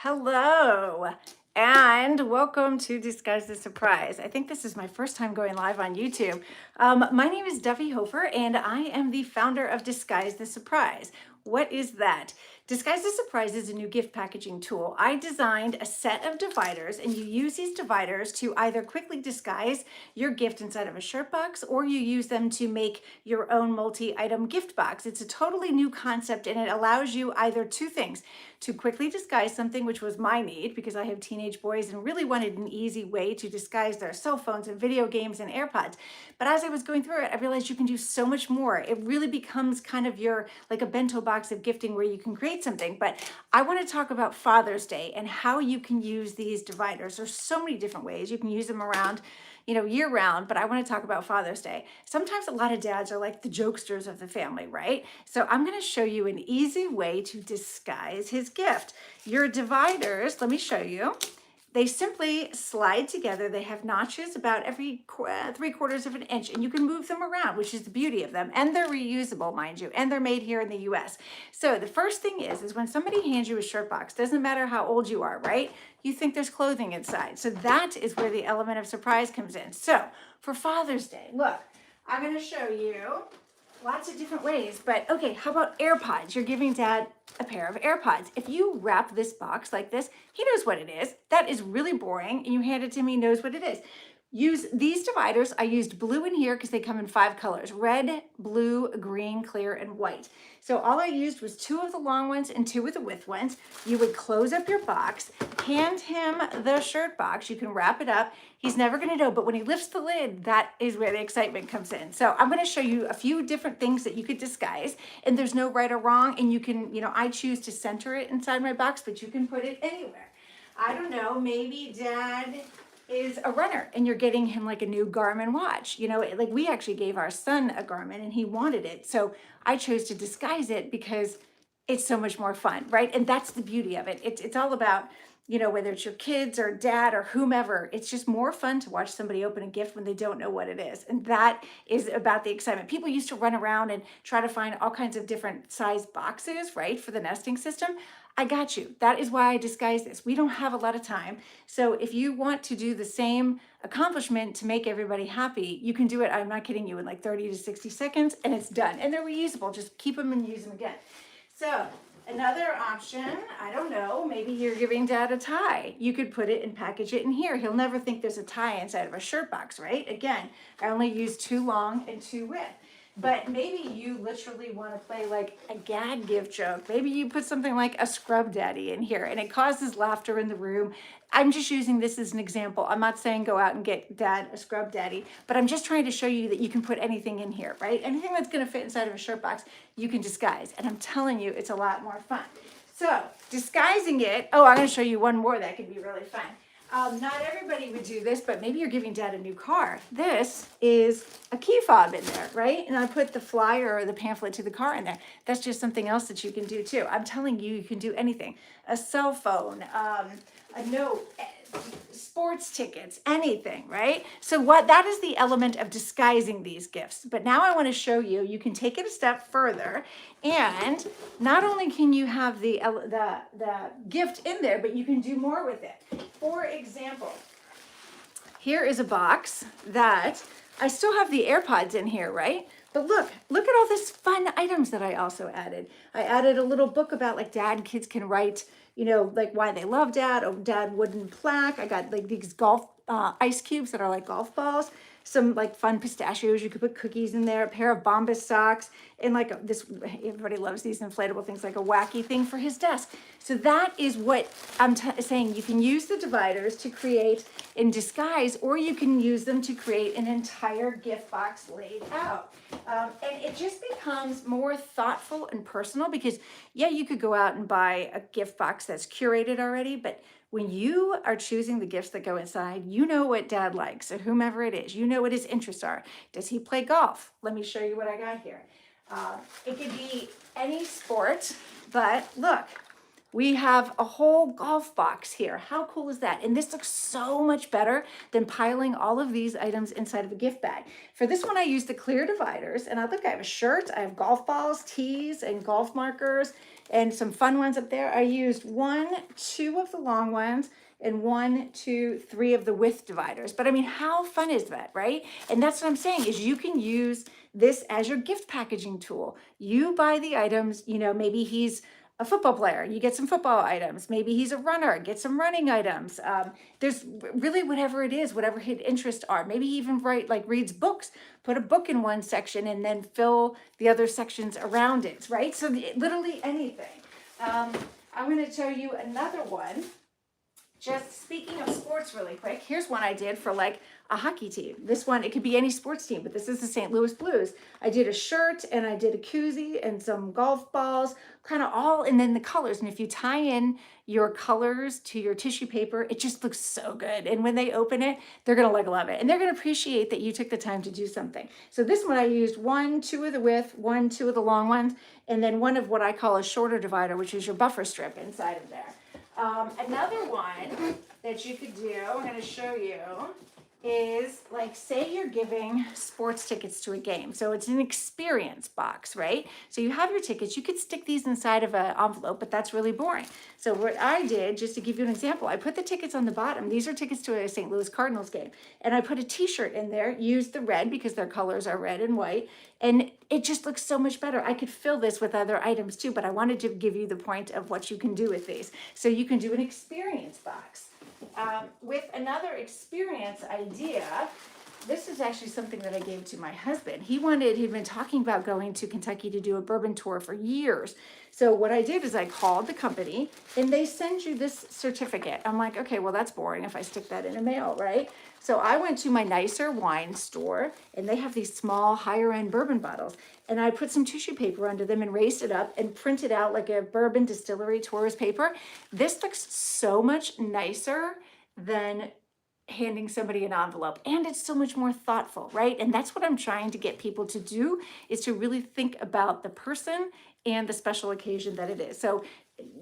Hello, and welcome to Disguise the Surprise. I think this is my first time going live on YouTube. My name is Duffy Hofer, and I am the founder of Disguise the Surprise. What is that? Disguise the Surprise is a new gift packaging tool. I designed a set of dividers, and you use these dividers to either quickly disguise your gift inside of a shirt box, or you use them to make your own multi-item gift box. It's a totally new concept, and it allows you either two things: to quickly disguise something, which was my need because I have teenage boys and really wanted an easy way to disguise their cell phones and video games and AirPods. But as I was going through it, I realized you can do so much more. It really becomes kind of your, like a bento box of gifting where you can create something. But I want to talk about Father's Day and how you can use these dividers. There's so many different ways you can use them around, year round, but I want to talk about Father's Day. Sometimes a lot of dads are like the jokesters of the family, right? So I'm going to show you an easy way to disguise his gift. Your dividers, let me show you. They simply slide together. They have notches about every 3/4 of an inch, and you can move them around, which is the beauty of them. And they're reusable, mind you, and they're made here in the US. So the first thing is when somebody hands you a shirt box, doesn't matter how old you are, right? You think there's clothing inside. So that is where the element of surprise comes in. So for Father's Day, look, I'm going to show you lots of different ways, but okay, how about AirPods? You're giving dad a pair of AirPods. If you wrap this box like this, he knows what it is. That is really boring, and you hand it to him, he knows what it is. Use these dividers. I used blue in here because they come in 5 colors: red, blue, green, clear, and white. So all I used was 2 of the long ones and 2 of the width ones. You would close up your box, hand him the shirt box. You can wrap it up. He's never going to know, but when he lifts the lid, that is where the excitement comes in. So I'm going to show you a few different things that you could disguise, and there's no right or wrong, and you can, I choose to center it inside my box, but you can put it anywhere. I don't know, maybe dad is a runner and you're getting him like a new Garmin watch. Like we actually gave our son a Garmin and he wanted it. So I chose to disguise it because it's so much more fun, right? And that's the beauty of it. It's all about, whether it's your kids or dad or whomever, it's just more fun to watch somebody open a gift when they don't know what it is. And that is about the excitement. People used to run around and try to find all kinds of different size boxes, right, for the nesting system. I got you. That is why I disguise this. We don't have a lot of time. So if you want to do the same accomplishment to make everybody happy, you can do it, I'm not kidding you, in like 30 to 60 seconds, and it's done. And they're reusable. Just keep them and use them again. So another option, I don't know, maybe you're giving dad a tie. You could put it and package it in here. He'll never think there's a tie inside of a shirt box, right? Again, I only use 2 long and 2 width. But maybe you literally want to play like a gag gift joke. Maybe you put something like a scrub daddy in here and it causes laughter in the room. I'm just using this as an example. I'm not saying go out and get dad a scrub daddy, but I'm just trying to show you that you can put anything in here, right? Anything that's going to fit inside of a shirt box, you can disguise. And I'm telling you, it's a lot more fun. So disguising it, I'm going to show you one more that could be really fun. Not everybody would do this, but maybe you're giving dad a new car. This is a key fob in there, right? And I put the flyer or the pamphlet to the car in there. That's just something else that you can do too. I'm telling you, you can do anything. A cell phone, a note, sports tickets, anything, right? So that is the element of disguising these gifts. But now I want to show you, you can take it a step further, and not only can you have the gift in there, but you can do more with it. For example, here is a box that I still have the AirPods in here, right? But look at all this fun items that I also added. I added a little book about like kids can write, like why they love dad, a dad wooden plaque. I got like these golf ice cubes that are like golf balls, some like fun pistachios. You could put cookies in there, a pair of Bombas socks, and like everybody loves these inflatable things, like a wacky thing for his desk. So that is what I'm saying. You can use the dividers to create in disguise, or you can use them to create an entire gift box laid out. And it just becomes more thoughtful and personal because, yeah, you could go out and buy a gift box that's curated already, but when you are choosing the gifts that go inside, you know what dad likes or whomever it is. You know what his interests are. Does he play golf? Let me show you what I got here. It could be any sport, but look, We have a whole golf box here. How cool is that? And this looks so much better than piling all of these items inside of a gift bag. For this one, I used the clear dividers, and I look, I have a shirt, I have golf balls, tees, and golf markers, and some fun ones up there. I used 1, 2 of the long ones, and 1, 2, 3 of the width dividers. But I mean, how fun is that, right? And that's what I'm saying is you can use this as your gift packaging tool. You buy the items, you know, maybe he's a football player, you get some football items. Maybe he's a runner, get some running items. There's really whatever it is, whatever his interests are. Maybe he even reads books, put a book in one section and then fill the other sections around it, right? So literally anything. I'm going to show you another one. Just speaking of sports really quick, here's one I did for like a hockey team. This one, it could be any sports team, but this is the St. Louis Blues. I did a shirt and I did a koozie and some golf balls, kind of all, and then the colors. And if you tie in your colors to your tissue paper, it just looks so good. And when they open it, they're going to love it. And they're going to appreciate that you took the time to do something. So this one I used 1, 2 of the width, 1, 2 of the long ones, and then one of what I call a shorter divider, which is your buffer strip inside of there. Another one that you could do, I'm going to show you, is like, say you're giving sports tickets to a game. So it's an experience box, right? So you have your tickets. You could stick these inside of an envelope, but that's really boring. So what I did, just to give you an example, I put the tickets on the bottom. These are tickets to a St. Louis Cardinals game. And I put a t-shirt in there, used the red because their colors are red and white. And it just looks so much better. I could fill this with other items too, but I wanted to give you the point of what you can do with these. So you can do an experience box. With another experience idea, this is actually something that I gave to my husband. He'd been talking about going to Kentucky to do a bourbon tour for years. So what I did is I called the company and they send you this certificate. I'm like, okay, well, that's boring if I stick that in the mail, right? So I went to my nicer wine store and they have these small higher end bourbon bottles. And I put some tissue paper under them and raised it up and printed out like a bourbon distillery tourist paper. This looks so much nicer than handing somebody an envelope, and it's so much more thoughtful, right? And that's what I'm trying to get people to do, is to really think about the person and the special occasion that it is. So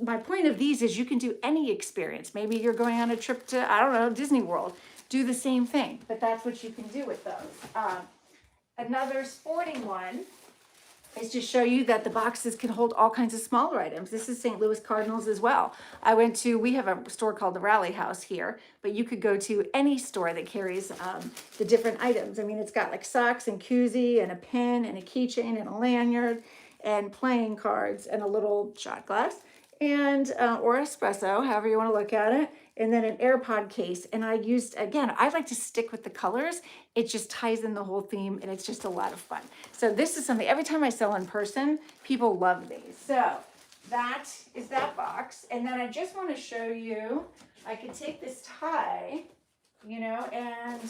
my point of these is you can do any experience. Maybe you're going on a trip to, I don't know, Disney World. Do the same thing, but that's what you can do with those. Another sporting one is to show you that the boxes can hold all kinds of smaller items. This is St. Louis Cardinals as well. We have a store called the Rally House here, but you could go to any store that carries the different items. I mean, it's got like socks and koozie and a pen and a keychain and a lanyard and playing cards and a little shot glass and or espresso, however you want to look at it, and then an AirPod case. And I like to stick with the colors. It just ties in the whole theme and it's just a lot of fun. So this is something, every time I sell in person, people love these. So that is that box. And then I just want to show you, I could take this tie, and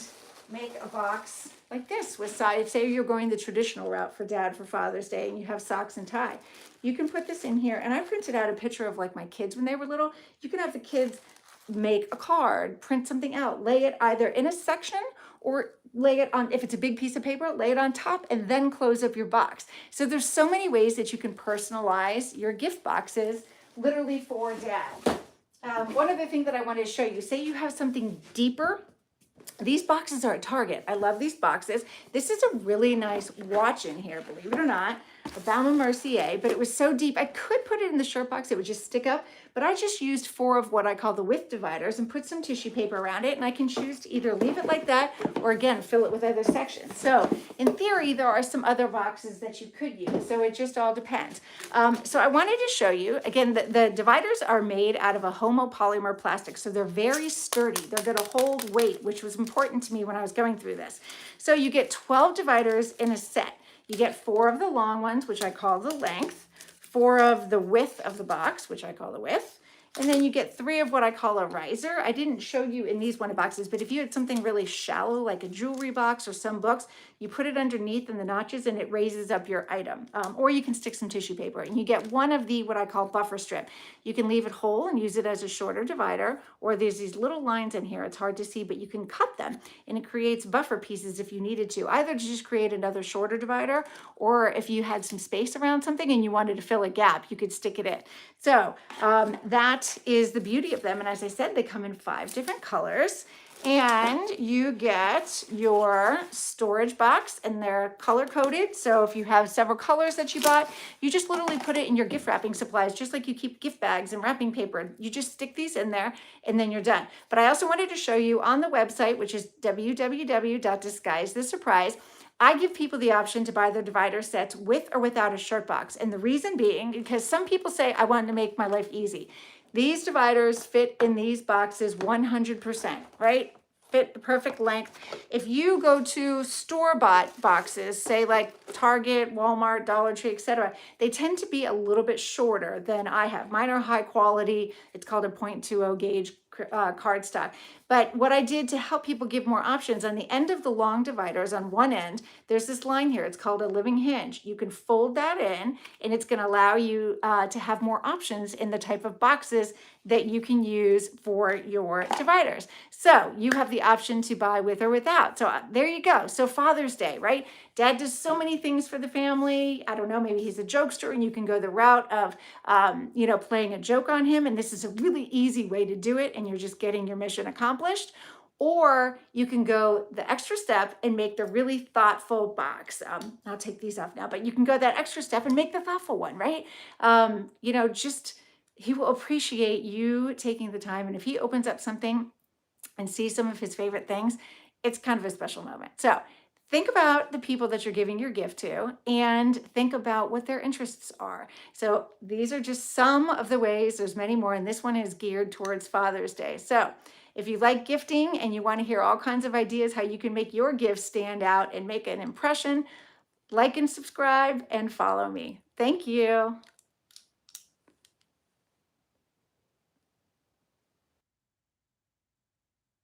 make a box like this with side. Say you're going the traditional route for Dad for Father's Day and you have socks and tie. You can put this in here. And I printed out a picture of like my kids when they were little. You can have the kids make a card, print something out, lay it either in a section or lay it on, if it's a big piece of paper, lay it on top and then close up your box. So there's so many ways that you can personalize your gift boxes literally for Dad. One other thing that I wanted to show you, say you have something deeper. These boxes are at Target. I love these boxes. This is a really nice watch in here, believe it or not, a Baume & Mercier, but it was so deep. I could put it in the shirt box. It would just stick up, but I just used 4 of what I call the width dividers and put some tissue paper around it. And I can choose to either leave it like that or again, fill it with other sections. So in theory, there are some other boxes that you could use. So it just all depends. So I wanted to show you, again, the dividers are made out of a homopolymer plastic. So they're very sturdy. They're going to hold weight, which was important to me when I was going through this. So you get 12 dividers in a set. You get 4 of the long ones, which I call the length, 4 of the width of the box, which I call the width, And then you get 3 of what I call a riser. I didn't show you in these one boxes, but if you had something really shallow, like a jewelry box or some books, you put it underneath in the notches and it raises up your item. Or you can stick some tissue paper and you get one of the what I call buffer strip. You can leave it whole and use it as a shorter divider, or there's these little lines in here. It's hard to see, but you can cut them and it creates buffer pieces if you needed to, either to just create another shorter divider, or if you had some space around something and you wanted to fill a gap, you could stick it in. So that is the beauty of them. And as I said, they come in 5 different colors. And you get your storage box and they're color coded. So if you have several colors that you bought, you just literally put it in your gift wrapping supplies, just like you keep gift bags and wrapping paper. You just stick these in there and then you're done. But I also wanted to show you on the website, which is www.disguisethesurprise. I give people the option to buy their divider sets with or without a shirt box. And the reason being, because some people say, I want to make my life easy. These dividers fit in these boxes 100%, right? Fit the perfect length. If you go to store-bought boxes, say like Target, Walmart, Dollar Tree, etc., they tend to be a little bit shorter than I have. Mine are high quality. It's called a .20 gauge cardstock. But what I did to help people give more options, on the end of the long dividers on one end, there's this line here. It's called a living hinge. You can fold that in and it's going to allow you to have more options in the type of boxes that you can use for your dividers. So you have the option to buy with or without. So there you go. So Father's Day, right? Dad does so many things for the family. I don't know, maybe he's a jokester and you can go the route of, playing a joke on him. And this is a really easy way to do it. And you're just getting your mission accomplished. Or you can go the extra step and make the really thoughtful box. I'll take these off now, but you can go that extra step and make the thoughtful one, right? He will appreciate you taking the time. And if he opens up something and sees some of his favorite things, it's kind of a special moment. So think about the people that you're giving your gift to and think about what their interests are. So these are just some of the ways, there's many more, and this one is geared towards Father's Day. So if you like gifting and you want to hear all kinds of ideas how you can make your gift stand out and make an impression, like and subscribe and follow me. Thank you.